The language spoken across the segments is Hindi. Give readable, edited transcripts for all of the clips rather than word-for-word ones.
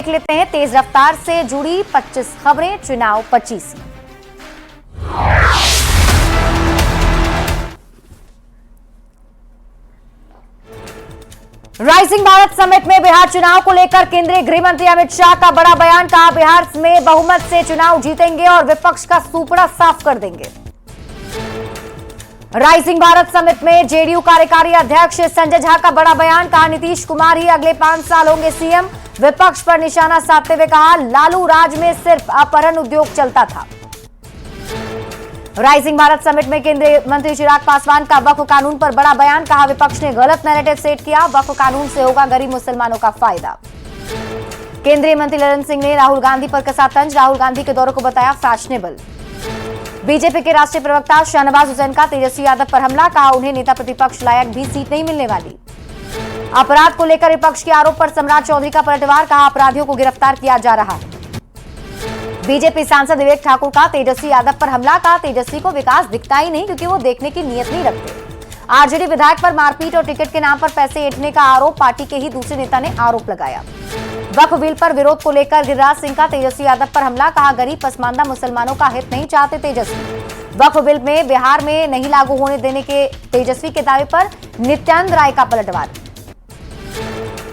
लेते हैं तेज रफ्तार से जुड़ी 25 खबरें चुनाव 25। राइजिंग भारत समिट में बिहार चुनाव को लेकर केंद्रीय गृह मंत्री अमित शाह का बड़ा बयान। कहा, बिहार में बहुमत से चुनाव जीतेंगे और विपक्ष का सूपड़ा साफ कर देंगे। राइजिंग भारत समिट में जेडीयू कार्यकारी अध्यक्ष संजय झा का बड़ा बयान। कहा, नीतीश कुमार ही अगले 5 साल होंगे सीएम। विपक्ष पर निशाना साधते हुए कहा, लालू राज में सिर्फ अपहरण उद्योग चलता था। राइजिंग भारत समिट में केंद्रीय मंत्री चिराग पासवान का वक्फ कानून पर बड़ा बयान। कहा, विपक्ष ने गलत नैरेटिव सेट किया, वक्फ कानून से होगा गरीब मुसलमानों का फायदा। केंद्रीय मंत्री ललन सिंह ने राहुल गांधी पर कसा तंज। राहुल गांधी के दौरे को बताया फैशनेबल। बीजेपी के राष्ट्रीय प्रवक्ता शाहनवाज हुसैन का तेजस्वी यादव पर हमला। कहा, उन्हें नेता प्रतिपक्ष लायक भी सीट नहीं मिलने वाली। अपराध को लेकर विपक्ष के आरोप पर सम्राट चौधरी का पलटवार। कहा, अपराधियों को गिरफ्तार किया जा रहा है। बीजेपी सांसद विवेक ठाकुर का तेजस्वी यादव पर हमला। कहा, तेजस्वी को विकास दिखता ही नहीं क्योंकि वो देखने की नीयत नहीं रखते। आरजेडी विधायक पर मारपीट और टिकट के नाम पर पैसे ऐंठने का आरोप, पार्टी के ही दूसरे नेता ने आरोप लगाया। वक्फ बिल पर विरोध को लेकर गिरिराज सिंह का तेजस्वी यादव पर हमला। कहा, गरीब पसमानदा मुसलमानों का हित नहीं चाहते तेजस्वी। वक्फ बिल में बिहार में नहीं लागू होने देने के तेजस्वी के दावे पर नित्यानंद राय का पलटवार।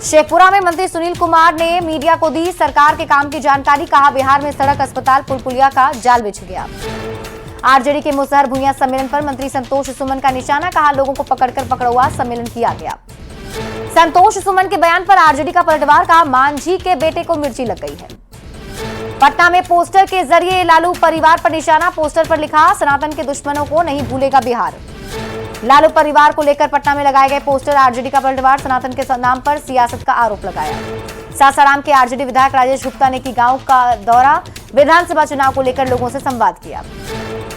शेखपुरा में मंत्री सुनील कुमार ने मीडिया को दी सरकार के काम की जानकारी। कहा, बिहार में सड़क, अस्पताल, पुल पुलिया का जाल बिछ गया। आरजेडी के मुसहर भुइयां सम्मेलन पर मंत्री संतोष सुमन का निशाना। कहा, लोगों को पकड़कर पकड़वा सम्मेलन किया गया। संतोष सुमन के बयान पर आरजेडी का पलटवार। कहा, मांझी के बेटे को मिर्ची लग गई है। पटना में पोस्टर के जरिए लालू परिवार पर निशाना। पोस्टर पर लिखा, सनातन के दुश्मनों को नहीं भूलेगा बिहार। लालू परिवार को लेकर पटना में लगाए गए पोस्टर। आरजेडी का पलटवार। सनातन के नाम पर सियासत का आरोप लगाया। सासाराम के आरजेडी विधायक राजेश गुप्ता ने की गांव का दौरा। विधानसभा चुनाव को लेकर लोगों से संवाद किया।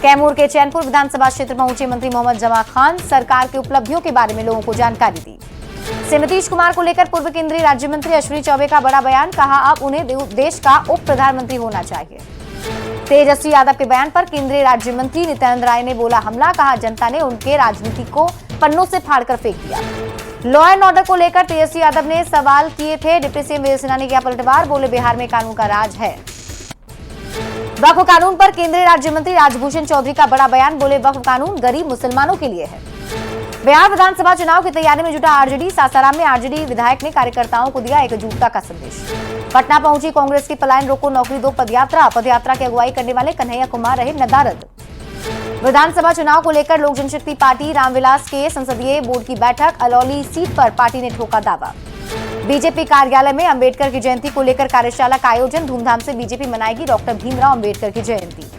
कैमूर के चैनपुर विधानसभा क्षेत्र पहुंचे मंत्री मोहम्मद जमा खान। सरकार की उपलब्धियों के बारे में लोगों को जानकारी दी। नीतीश कुमार को लेकर पूर्व केंद्रीय राज्य मंत्री अश्विनी चौबे का बड़ा बयान। कहा, अब उन्हें देश का उप प्रधानमंत्री होना चाहिए। तेजस्वी यादव के बयान पर केंद्रीय राज्य मंत्री नित्यानंद राय ने बोला हमला। कहा, जनता ने उनके राजनीति को पन्नों से फाड़कर फेंक दिया। लॉ एंड ऑर्डर को लेकर तेजस्वी यादव ने सवाल किए थे। डिप्टी सीएम विजय सिन्हा ने किया पलटवार। बोले, बिहार में कानून का राज है। वक्फ कानून पर केंद्रीय राज्य मंत्री राजभूषण चौधरी का बड़ा बयान। बोले, वक्फ कानून गरीब मुसलमानों के लिए है। बिहार विधानसभा चुनाव की तैयारी में जुटा आरजेडी। सासाराम में आरजेडी विधायक ने कार्यकर्ताओं को दिया एकजुटता का संदेश। पटना पहुंची कांग्रेस की पलायन रोको नौकरी दो पदयात्रा। पदयात्रा की अगुवाई करने वाले कन्हैया कुमार रहे नदारद। विधानसभा चुनाव को लेकर लोक जनशक्ति पार्टी रामविलास के संसदीय बोर्ड की बैठक। अलौली सीट पर पार्टी ने ठोका दावा। बीजेपी कार्यालय में अंबेडकर की जयंती को लेकर कार्यशाला का आयोजन। धूमधाम से बीजेपी मनाएगी डॉक्टर भीमराव अंबेडकर की जयंती।